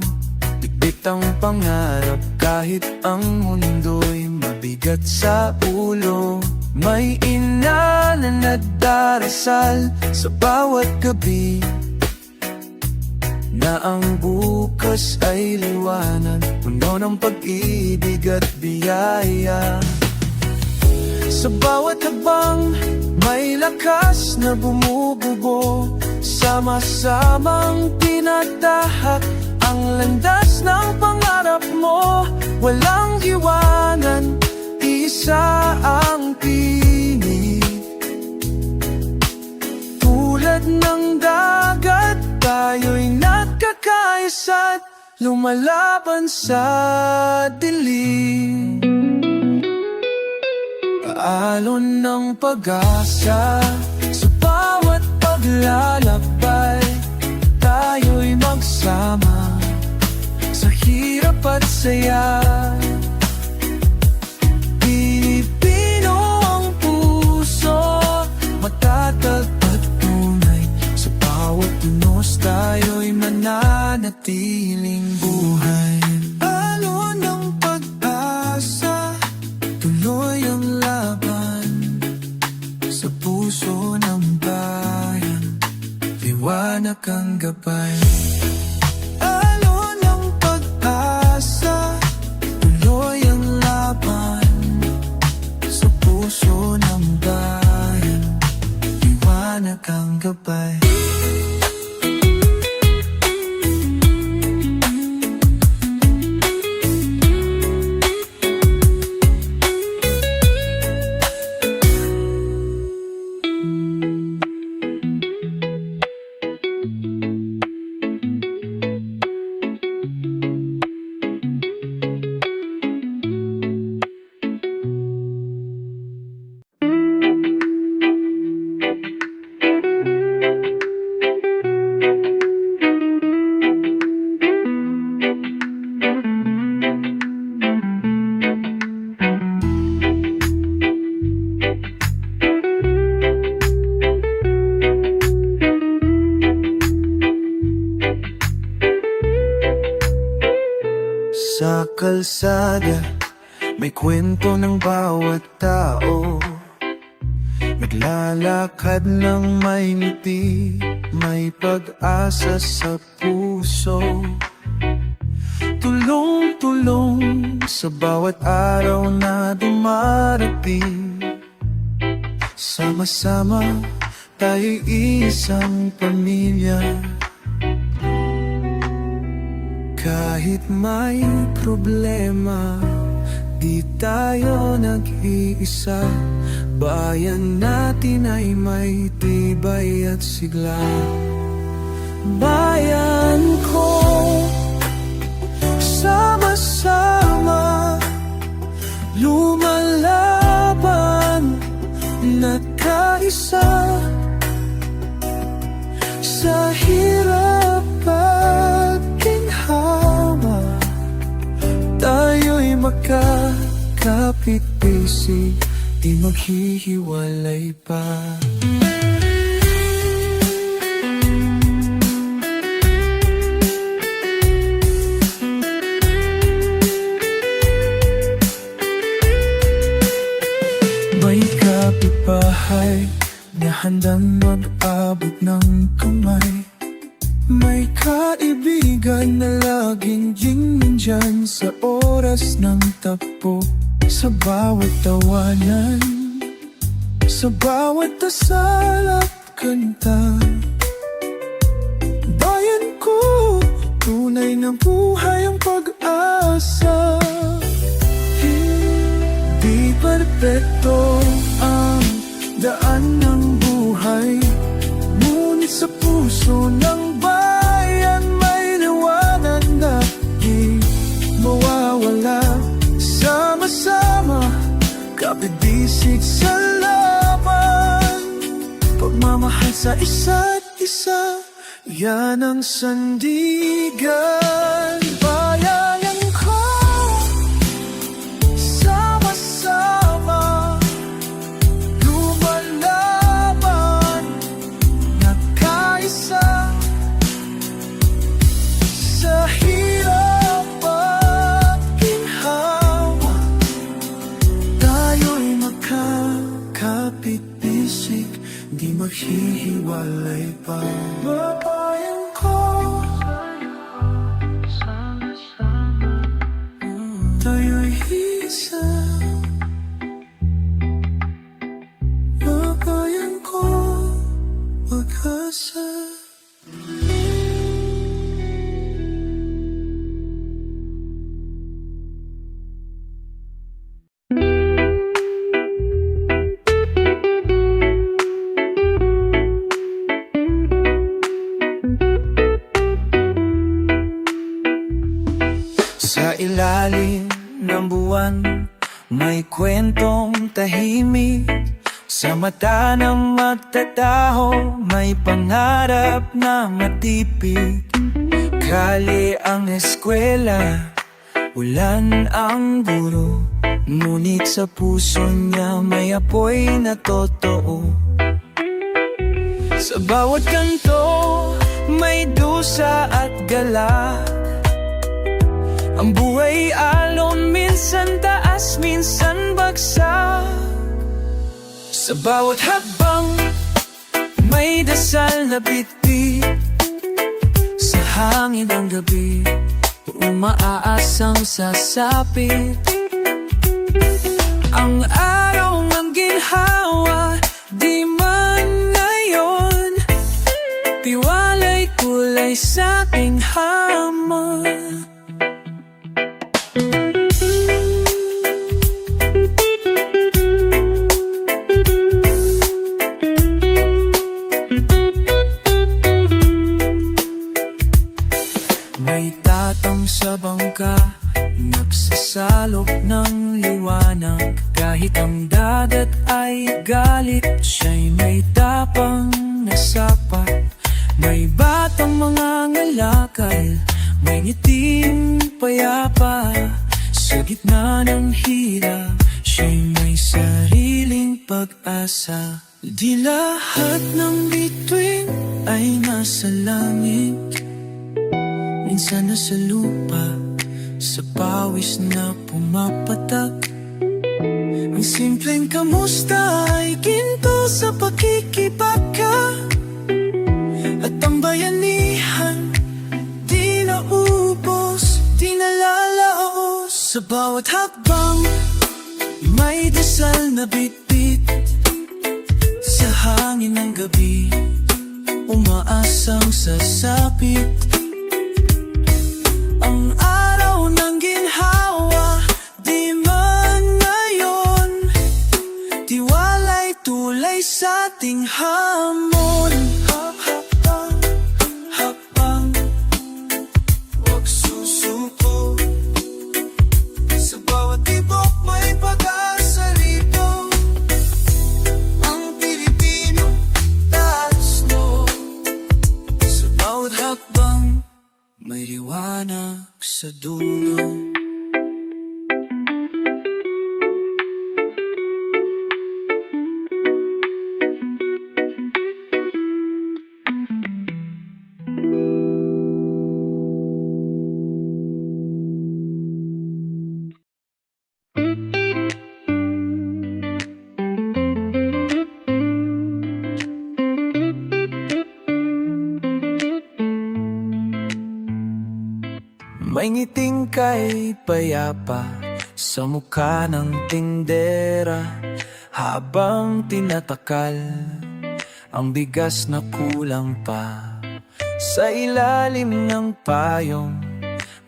dikdik ang pangarap kahit ang mundo'y mabigat sa ulo. May ina na nagdarasal sa bawat gabi, na ang bukas ay liwanag, puno ng pag-ibig at biyaya. Sa bawat habang may lakas na bumubugo, sama-samang tinatahak ang landas ng pangarap mo. Walang iwanan, isa ang tinig. Tulad ng dagat, tayo'y nagkakaisa't lumalaban sa dilim. Alon ng pag-asa sa bawat paglalakbay, tayo'y magsama sa hirap at saya. Pilipino ang puso, matatag at tunay. Sa bawat unos tayo'y mananatiling buhay. Alon ng pag-asa, tuloy ang laban sa puso ng bayan, liwanag ang gabay. Alon ng pag-asa, tuloy ang laban sa puso ng bayan, liwanag ang gabay. Sa kalsada, may kwento ng bawat tao. Naglalakad ng may ngiti, may pag-asa sa puso. Tulong-tulong sa bawat araw na dumarating. Sama-sama tayo'y isang pamilya. Kahit may problema, di tayo nag-iisa. Bayan natin ay may tibay at sigla. Bayan ko, sama-sama lumalaban, nagkaisa sa hirap at ginhawa. Tayo'y magkakapit-bisig, di maghihiwalay pa. May kapitbahay na handang mag-abot ng kamay. May kaibigan na laging nandyan sa oras ng takbo. Sa bawat tawanan, sa bawat dasal at kanta. Bayan ko, tunay na buhay ang pag-asa. Di perpekto ang daan ng buhay, ngunit sa puso ng bayan may liwanag na di mawawala. Sama-sama, kapit-bisig sa laban, pagmamahal sa isa't isa, yan ang sandigan. Bayan ko, sama-sama, lumalaban, nagkaisa, sa hirap at ginhawa, tayo'y magkakapit-bisig, di maghihiwalay pa. Bayan ko, tayo'y isa. Bayan ko, pag-asa. Sa ilalim ng buwan, may kwentong tahimik. Sa mata ng magtataho, may pangarap na matipid. Kali ang eskwela, ulan ang guro, ngunit sa puso niya may apoy na totoo. Sa bawat kanto, may dusa at galak. Ang buhay alon, minsan taas, minsan bagsak. Sa bawat hakbang, may dasal na bitbit. Sa hangin ng gabi, umaaasang sasapit. Ang araw ng ginhawa, di man ngayon, tiwala'y kulay sa aking hamon. May tatang sa bangka, nagsasalop ng liwanag. Kahit ang dagat ay galit, siya'y may tapang na sapat. May batang mga ngalakal, may ngiting payapa. Sa gitna ng hirap, siya'y may sariling pag-asa. Di lahat ng bituin ay nasa langit, minsan nasa lupa, sa pawis na pumapatak. Ang simpleng kamusta ay ginto sa pakikibaka. At ang bayanihan, di naubos, di nalalaos. Sa bawat hakbang, may dasal na bitbit. Sa hangin ng gabi, umaasang sasapit. Ang araw ng ginhawa, di man ngayon, tiwala'y tulay sa ating hamon. Hakbang, hakbang, huwag susuko. Sa bawat tibok may pag-asa rito. Ang Pilipino, taas no. Sa bawat hakbang, may liwanag sa dulo. May ngiting kay payapa sa mukha ng tindera, habang tinatakal ang bigas na kulang pa. Sa ilalim ng payong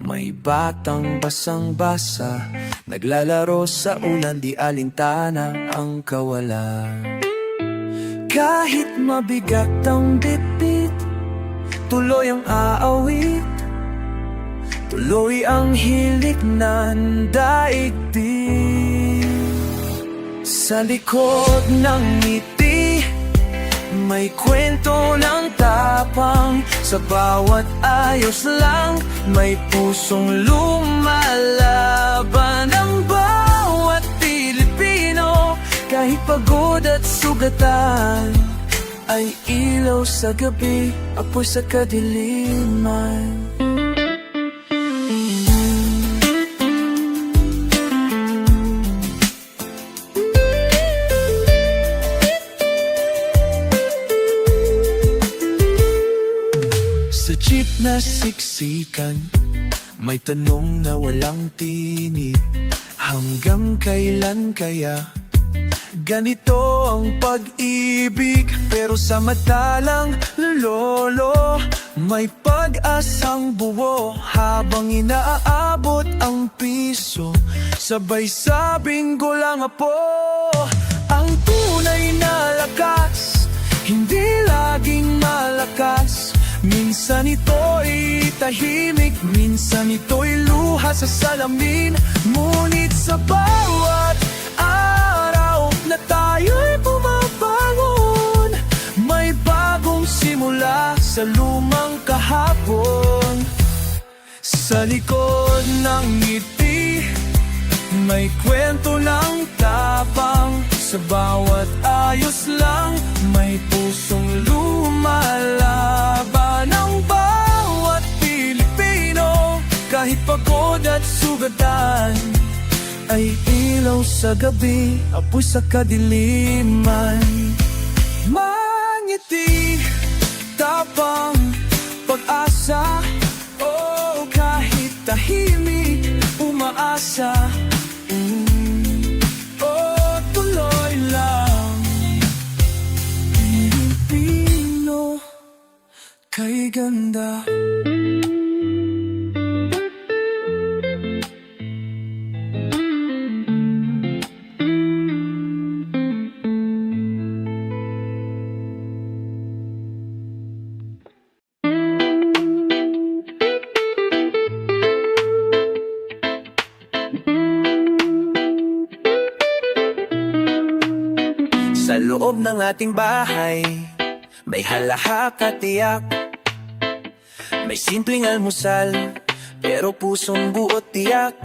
May batang basang-basa, naglalaro sa ulan, di alintana ang kawalan. Kahit mabigat ang bitbit, tuloy ang aawit, tuloy ang hilik ng daigdig. Sa likod ng ngiti, may kwento ng tapang. Sa bawat ayos lang, may pusong lumalaban. Ang bawat Pilipino, kahit pagod at sugatan, ay ilaw sa gabi, apoy sa kadiliman. Sa jeep na siksikan, may tanong na walang tinig. Hanggang kailan kaya ganito ang pag-ibig? Pero sa mata lang, lolo, may pag-asang buo. Habang inaaabot ang piso, sabay sabing gulang po. Ang tunay na lakas, hindi laging malakas. Minsan ito'y tahimik, minsan ito'y luha sa salamin. Ngunit sa bawat araw na tayo'y bumabangon, may bagong simula sa lumang kahapon. Sa likod ng ngiti, may kwento ng tapang. Sa bawat ayos lang, may pusong lumalaban. Ang bawat Pilipino, kahit pagod at sugatan, ay ilaw sa gabi, apoy sa kadiliman. Mangiti, tapang, pag-asa, oh, kahit tahimik, umaasa. Oh, tuloy lang, Pilipino, kay ganda. Sa loob ng ating bahay, may halahak at tiyak. May simpleng almusal, pero pusong buot tiyak.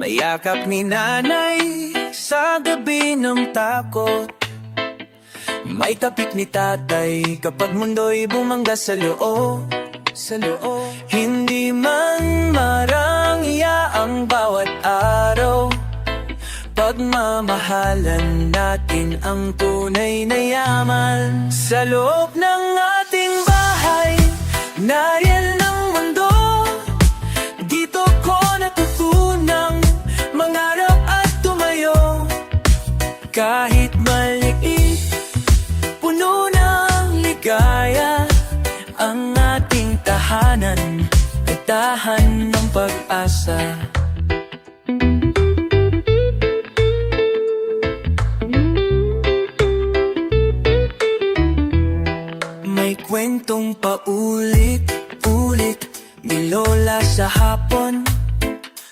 May yakap ni nanay sa gabi ng takot. May tapik ni tatay kapag mundo'y bumangga sa loob. Hindi man marangya ang bawat araw, pagmamahalan natin ang tunay na yaman. Sa loob ng ating bahay, nariyan ng mundo. Dito ko natutunang mangarap at tumayo. Kahit maliit, puno ng ligaya, ang ating tahanan ay tahan ng pag-asa. Kwentong paulit-ulit ni lola sa hapon.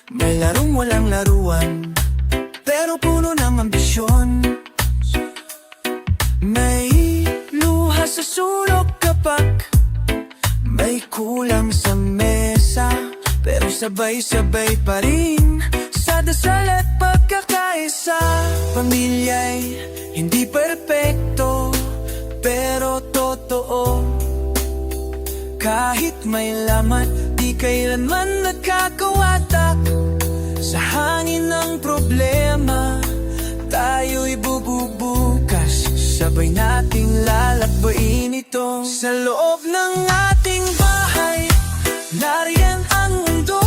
May larong walang laruan, pero puno ng ambisyon. May luha sa sulok kapag may kulang sa mesa, pero sabay-sabay pa rin sa dasal at pagkakaisa. Pamilya'y hindi perpekto, pero totoo. Kahit may lamat, di kailanman nagkakawatak. Sa hangin ng problema, tayo'y bububukas. Sabay nating lalakbayin ito. Sa loob ng ating bahay, nariyan ang mundo.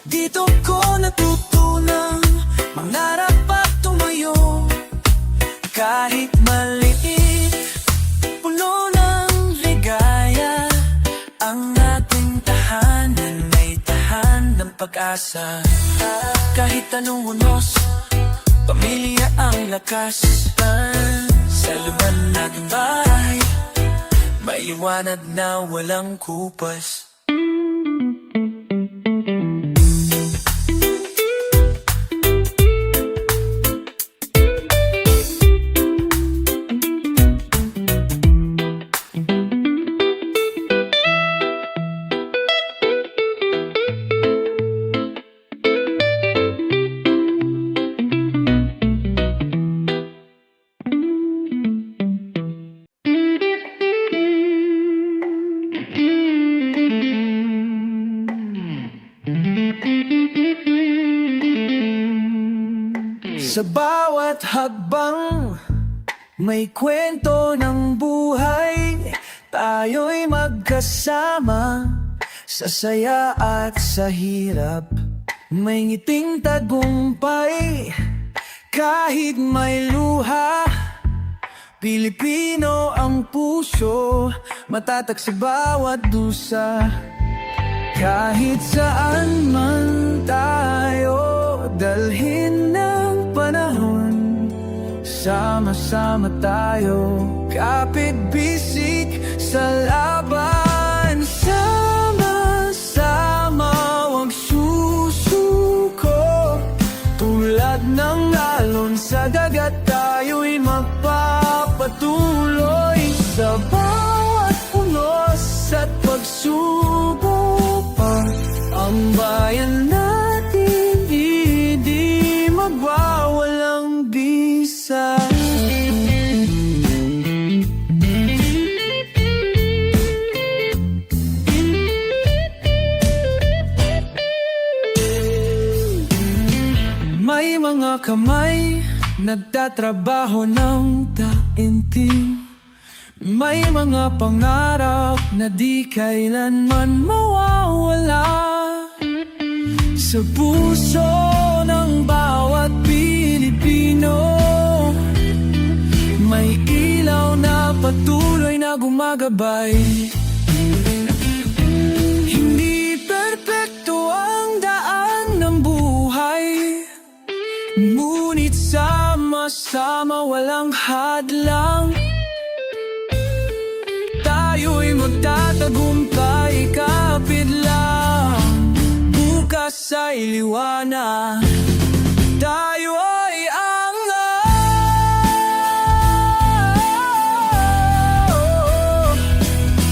Dito ko natutunang mangarap at tumayo. Kahit maliit, puno ng ligaya, ang ating tahanan pag-asa. Kahit anong unos, pamilya ang lakas. Sa luman nating bahay, may liwanag na walang kupas. Sa bawat hakbang, may kwento ng buhay. Tayo'y magkasama sa saya at sa hirap. May ngiting tagumpay kahit may luha. Pilipino ang puso, matatag sa bawat dusa. Kahit saan man tayo, dalhin ng panahon. Sama-sama tayo, kapit-bisik sa laban. Sama-sama, wag susuko. Tulad ng alon sa dagat, tayo'y magpapatuloy. Sa bawat unos at pagsubok pa, ang bayan natin di magwawalang bisa. May mga kamay nagtatrabaho ng taimtim. May mga pangarap na di kailanman mawawala. Sa puso ng bawat Pilipino, may ilaw na patuloy na gumagabay. Hindi perpekto ang daan ng buhay, ngunit sama-sama walang hadlang. Tayo'y magtatagumpay, kapit lang. Bukas ay liwanag, tayo ay angat.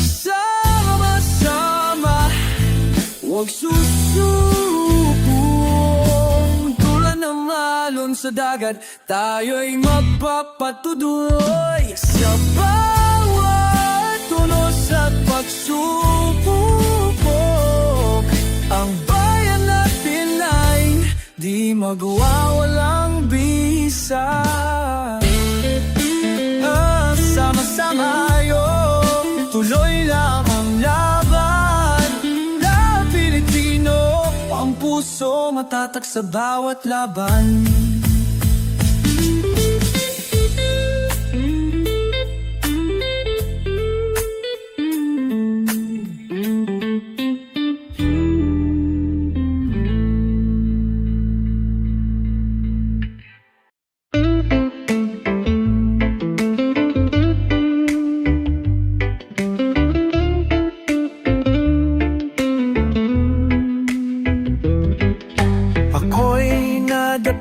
Sama-sama, huwag susubong. Tulad ng alon sa dagat, tayo'y magpapatuloy. Sa bawat tunos at pagsubok, ang bayan natin ay di magwawalang bisa. Sama-sama tayo, tuloy lang ang laban. Na Pilipino, ang puso matatag sa bawat laban.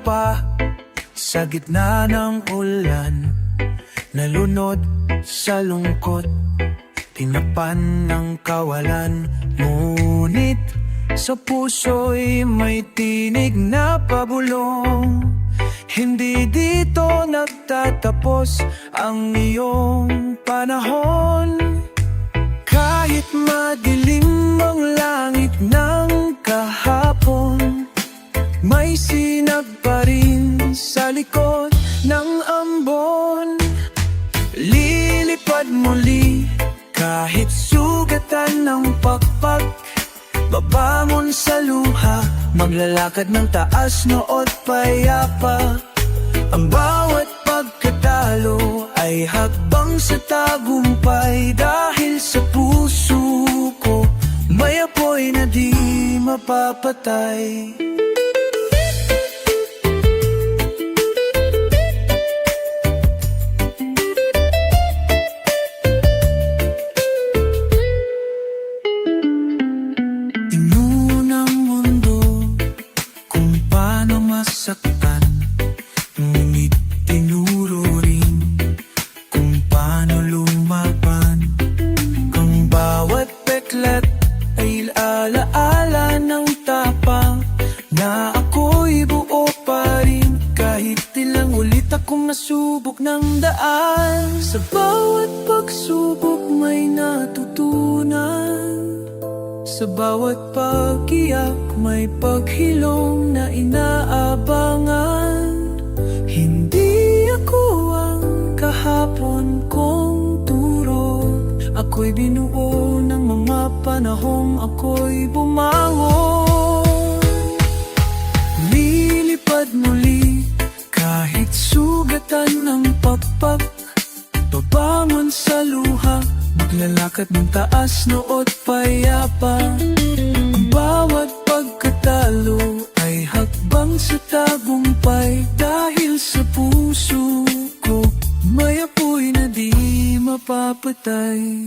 Pa sa gitna ng ulan, nalunod sa lungkot, tinapan ng kawalan. Ngunit sa puso'y may tinig na pabulong. Hindi dito nagtatapos ang iyong panahon. Kahit madilim ang langit ng kahapon, may sinag pa rin sa likod ng ambon. Lilipad muli kahit sugatan ng pakpak. Babangon sa luha, maglalakad ng taas nood payapa. Ang bawat pagkatalo ay hakbang sa tagumpay. Dahil sa puso ko may apoy apoy na di mapapatay. Inunang mundo kung paano masaktan, ngunit tinuro rin kung paano lumaban. Ang bawat peklat ay alaala ng tapang na ako'y buo pa rin kahit ilang ulit akong nasubok ng daan. Sa bawat pagsubok may natutunan, sa bawat pag-iyak may paghilom na inaabangan. Hindi ako ang kahapon kong turo, ako'y binuo ng mga panahong ako'y bumangon. Lilipad muli kahit sugatan ng pakpak, babangon sa luha, maglalakad ng taas noot payapa. Ang bawat pagkatalo ay hakbang sa tagumpay, dahil sa puso ko may apoy na di mapapatay.